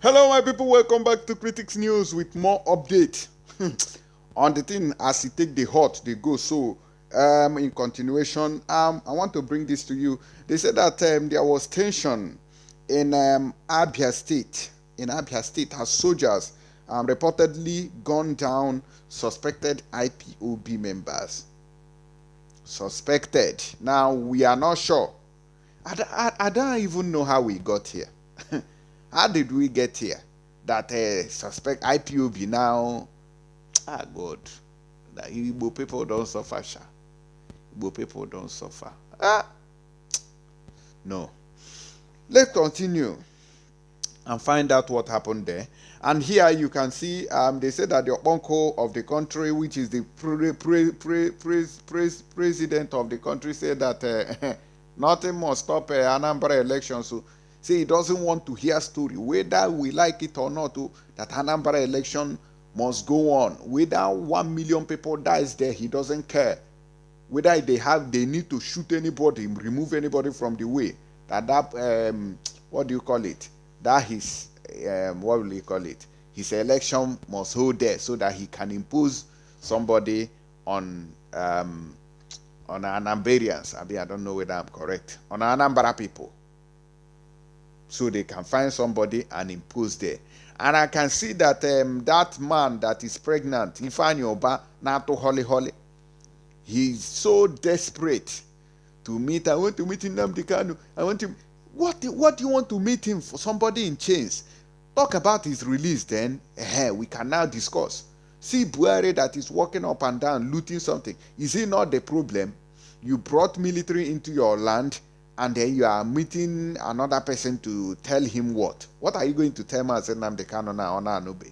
Hello, my people. Welcome back to Critics News with more update on the thing as it take the hot they go. So, in continuation, I want to bring this to you. They said that there was tension in Abia State. In Abia State, as soldiers reportedly gunned down suspected IPOB members. Suspected. Now we are not sure. I don't even know how we got here. How did we get here? That suspect IPOB now, God, that Igbo people don't suffer, sha. Igbo people don't suffer. No. Let's continue and find out what happened there. And here you can see, they said that the uncle of the country, which is the president of the country, said that nothing must stop Anambra elections. So, say he doesn't want to hear story, whether we like it or not, that Anambra election must go on. Whether 1 million people dies there, he doesn't care. Whether they need to shoot anybody, remove anybody from the way. What do you call it? That his, what will you call it? His election must hold there so that he can impose somebody on Anambarians. I don't know whether I'm correct. On Anambra people. So they can find somebody and impose there. And I can see that that man that is pregnant, Ifeanyi Oba, Nato Holly, he's so desperate to meet. I want to meet Nnamdi Kanu. I want to. What do you want to meet him for? Somebody in chains. Talk about his release then. We can now discuss. See Buhari that is walking up and down, looting something. Is he not the problem? You brought military into your land, and then you are meeting another person to tell him what? What are you going to tell me as Nnamdi Kanu na ona anobe?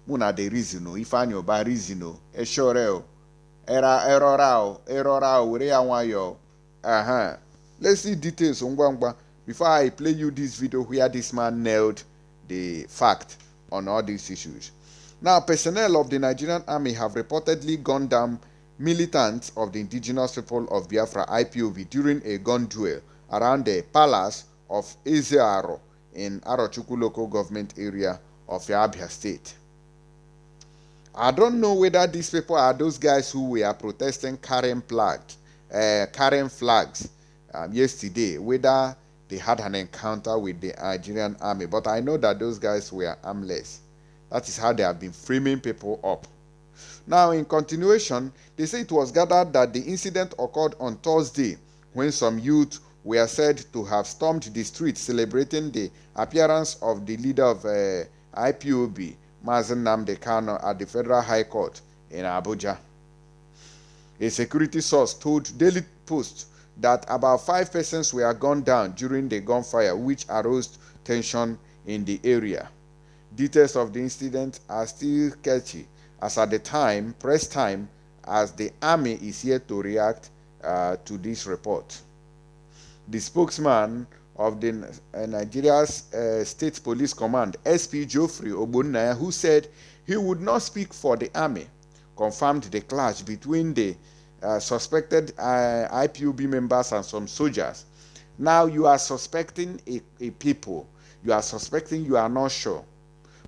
Muna de reason Ifeanyi Oba reason eshore errora were ya nwayo. Let's see details ngwangwa before I play you this video where this man nailed the fact on all these issues. Now, personnel of the Nigerian army have reportedly gunned down militants of the indigenous people of Biafra IPOB during a gun duel around the palace of Ezearo in Arochukwu local government area of Abia State. I don't know whether these people are those guys who were protesting carrying flags yesterday, whether they had an encounter with the Nigerian army, but I know that those guys were armless. That is how they have been framing people up. Now, in continuation, they say it was gathered that the incident occurred on Thursday when some youth were said to have stormed the streets celebrating the appearance of the leader of IPOB, Mazi Nnamdi Kanu, at the Federal High Court in Abuja. A security source told Daily Post that about 5 persons were gunned down during the gunfire, which aroused tension in the area. Details of the incident are still sketchy, as at the time, press time, as the army is yet to react to this report. The spokesman of the Nigeria's State Police Command, SP Geoffrey Ogbonnaya, who said he would not speak for the army, confirmed the clash between the suspected IPOB members and some soldiers. Now you are suspecting a people. You are suspecting, you are not sure.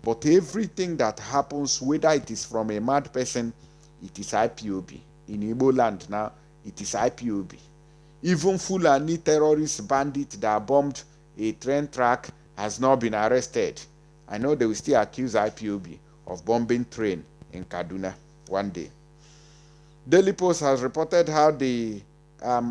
But everything that happens, whether it is from a mad person, it is IPOB. In Igbo land now, it is IPOB. Even Fulani terrorist bandit that bombed a train track has not been arrested. I know they will still accuse IPOB of bombing train in Kaduna one day. Daily Post has reported how the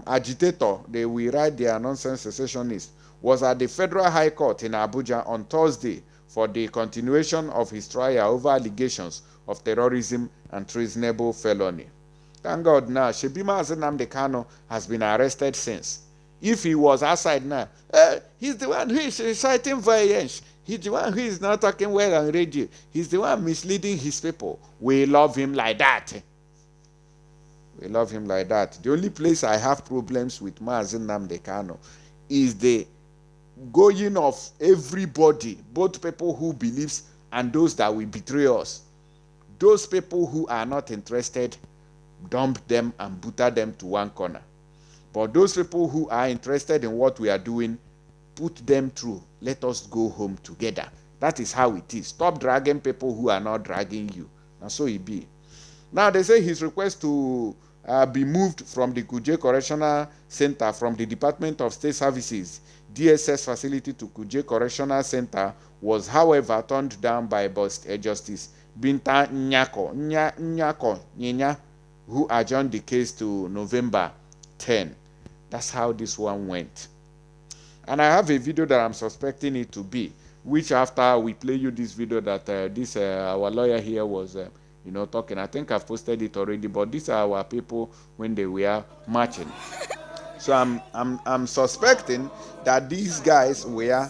agitator, they will write their nonsense secessionist, was at the Federal High Court in Abuja on Thursday for the continuation of his trial over allegations of terrorism and treasonable felony. Thank God now, Shebi Mazi Nnamdi Kanu has been arrested since. If he was outside now, he's the one who is inciting violence. He's the one who is not talking well on radio. He's the one misleading his people. We love him like that. We love him like that. The only place I have problems with Mazi Nnamdi Kanu is the going of everybody, both people who believes and those that will betray us. Those people who are not interested, dump them and butter them to one corner. But those people who are interested in what we are doing, put them through. Let us go home together. That is how it is. Stop dragging people who are not dragging you. And so it be. Now they say his request to be moved from the Kuje Correctional Center from the Department of State Services DSS facility to Kuje Correctional Center was, however, turned down by Justice Binta Nyako, who adjourned the case to November 10. That's how this one went. And I have a video that I'm suspecting it to be, which after we play you this video that our lawyer here was talking. I think I've posted it already, but these are our people when they were marching. So I'm suspecting that these guys were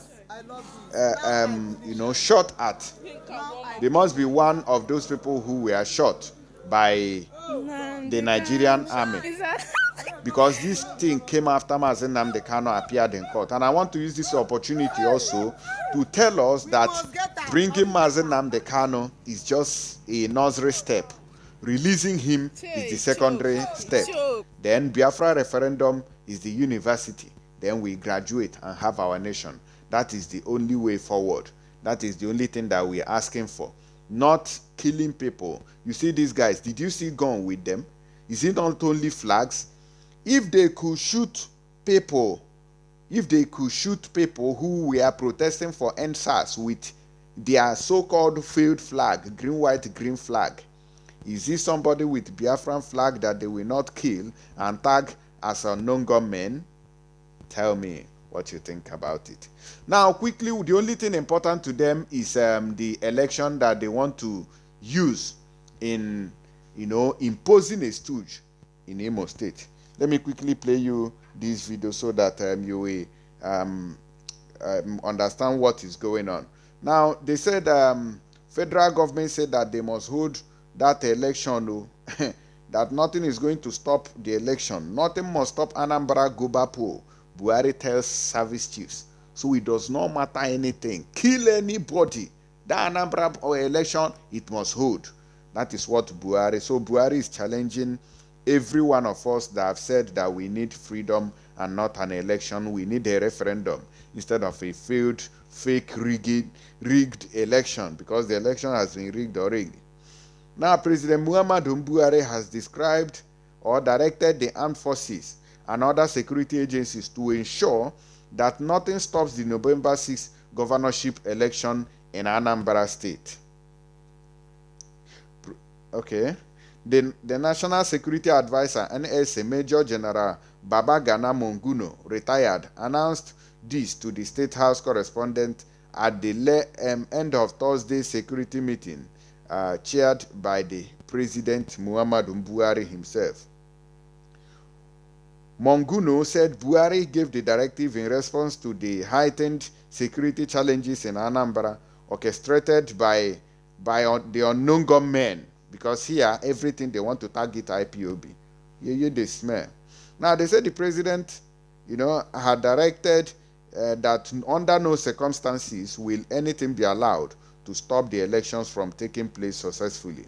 shot at. They must be one of those people who were shot by the Nigerian army, because this thing came after Mazi Nnamdi Kanu appeared in court. And I want to use this opportunity also to tell us that bringing Mazi Nnamdi Kanu is just a nursery step. Releasing him is the secondary step. Then Biafra referendum is the university. Then we graduate and have our nation. That is the only way forward. That is the only thing that we're asking for. Not killing people. You see these guys, did you see gun with them? Is it not only flags? If they could shoot people, who were protesting for NSAS with their so-called failed flag, green, white, green flag, is this somebody with Biafran flag that they will not kill and tag as a non-gunman? Tell me what you think about it. Now, quickly, the only thing important to them is the election that they want to use in, imposing a stooge in Imo State. Let me quickly play you this video so that you will understand what is going on. Now, they said federal government said that they must hold that election, that nothing is going to stop the election. Nothing must stop Anambra Gubapo. Buhari tells service chiefs. So it does not matter anything. Kill anybody. The Anambra election, it must hold. That is what Buhari. So Buhari is challenging every one of us that have said that we need freedom and not an election. We need a referendum instead of a failed, fake, rigged election, because the election has been rigged already. Now, President Muhammadu Buhari has described or directed the armed forces and other security agencies to ensure that nothing stops the November 6th governorship election in Anambra State. Okay. The National Security Advisor, NSA Major General Babagana Monguno, retired, announced this to the State House correspondent at the end of Thursday's security meeting, chaired by the President Muhammadu Buhari himself. Monguno said Buhari gave the directive in response to the heightened security challenges in Anambra orchestrated by the unknown gunmen, because here everything they want to target IPOB. They smell. Now they said the president, had directed that under no circumstances will anything be allowed to stop the elections from taking place successfully.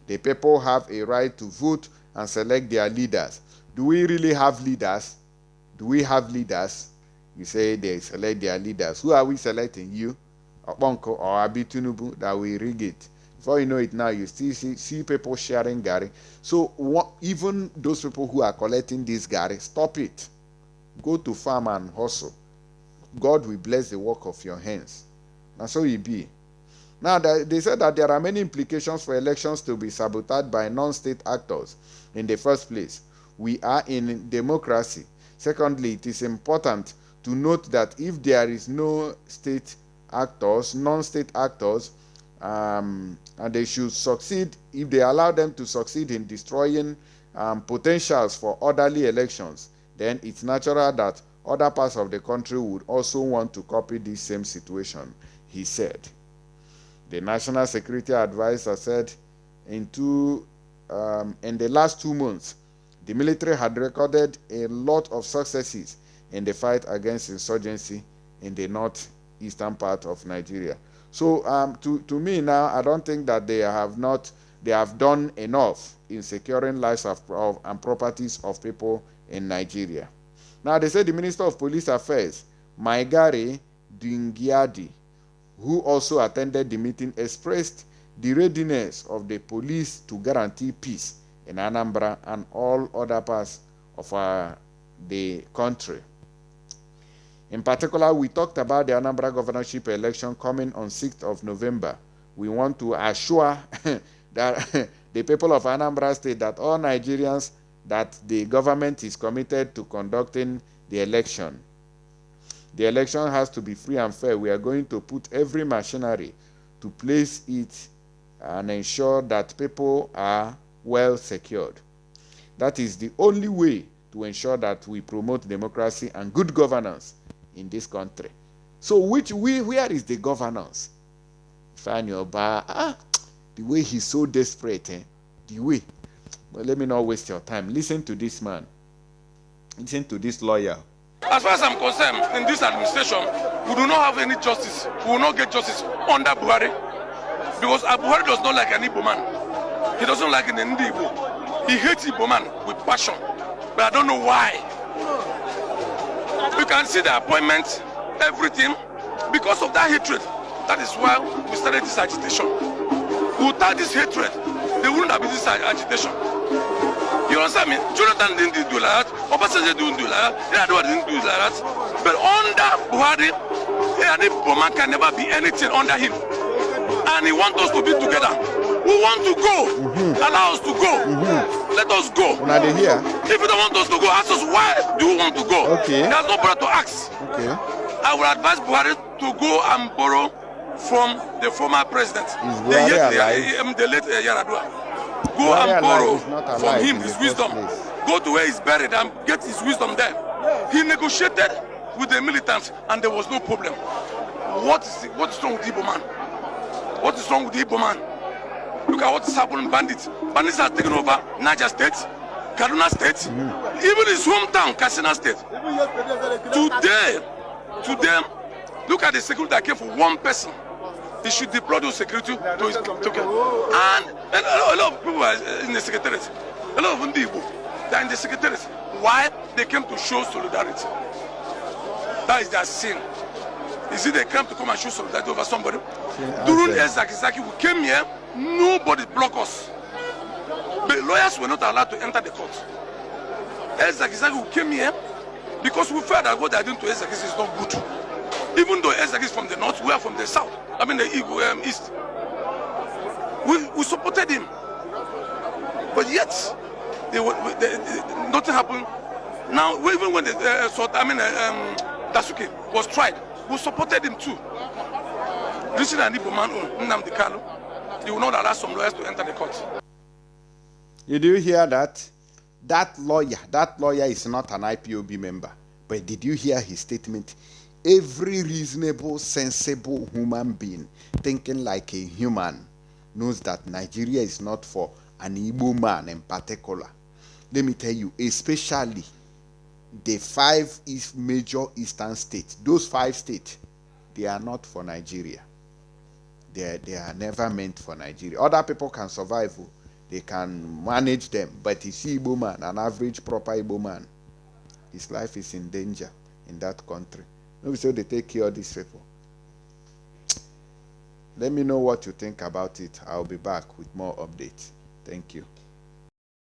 The people have a right to vote and select their leaders. Do we really have leaders? Do we have leaders? You say they select their leaders. Who are we selecting? You, Oponko or Abi Tinubu, that we rig it. Before you know it now, you still see people sharing Gary. So even those people who are collecting this Gary, stop it. Go to farm and hustle. God will bless the work of your hands. And so it be. Now, they said that there are many implications for elections to be sabotaged by non-state actors in the first place. We are in democracy. Secondly, it is important to note that if there is no state actors, non-state actors, and they should succeed, if they allow them to succeed in destroying potentials for orderly elections, then it's natural that other parts of the country would also want to copy this same situation, he said. The National Security Advisor said in the last 2 months, the military had recorded a lot of successes in the fight against insurgency in the northeastern part of Nigeria. So to me now, I don't think that they have done enough in securing lives and properties of people in Nigeria. Now they say the Minister of Police Affairs, Maigari Dingiadi, who also attended the meeting, expressed the readiness of the police to guarantee peace in Anambra and all other parts of the country. In particular, we talked about the Anambra governorship election coming on 6th of November. We want to assure that the people of Anambra State, that all Nigerians, that the government is committed to conducting the election. The election has to be free and fair. We are going to put every machinery to place it and ensure that people are well secured. That is the only way to ensure that we promote democracy and good governance in this country. So where is the governance? The way he's so desperate, the way. But let me not waste your time. Listen to this man. Listen to this lawyer. As far as I'm concerned, in this administration, we do not have any justice. We will not get justice under Buhari. Because Buhari does not like an Igbo man. He doesn't like an Igbo. He hates Igbo man with passion. But I don't know why. You can see the appointment, everything. Because of that hatred, that is why we started this agitation. Without this hatred, there wouldn't have been this agitation. You understand me? Jonathan didn't do like that. Obasanjo didn't do like that. Yar'Adua didn't do like that. But under Buhari, any man can never be anything under him. And he wants us to be together. We want to go. Allow us to go. Let us go. If you don't want us to go, ask us why do you want to go. Okay. There's no better to ask. Okay. I would advise Buhari to go and borrow from the former president. The late Yar'Adua. Go and borrow from him his wisdom. Go to where he's buried and get his wisdom there. He negotiated with the militants and there was no problem. What is wrong with the Igbo man? What is wrong with the Igbo man? Look at what is happening. Bandits have taken over Niger State, Kaduna State, even his hometown, Katsina State. Today, look at the security that came for one person. He should deploy those security to his token. And a lot of people are in the secretariat. A lot of them people, they are in the secretariat. Why? They came to show solidarity. That is their sin. Is it they came to come and show solidarity over somebody? During Ezaki, we came here, nobody blocked us. But lawyers were not allowed to enter the court. Ezaki, we came here because we felt that what they are doing to Ezaki is not good. Even though Ezaki is from the north, we are from the south. I mean the east. We supported him. But yet, nothing happened. Now, even when Dasuki was tried, we supported him too. Reaching an Igbo man, Nnamdi Kanu, they will not allow some lawyers to enter the court. Did you hear that? That lawyer is not an IPOB member. But did you hear his statement? Every reasonable, sensible human being thinking like a human knows that Nigeria is not for an Igbo man in particular. Let me tell you, especially the 5 major eastern states. Those 5 states, they are not for Nigeria. They are never meant for Nigeria. Other people can survive. They can manage them. But it's Igbo man, an average proper Igbo man, his life is in danger in that country. Maybe so they take care of these people. Let me know what you think about it. I'll be back with more updates. Thank you.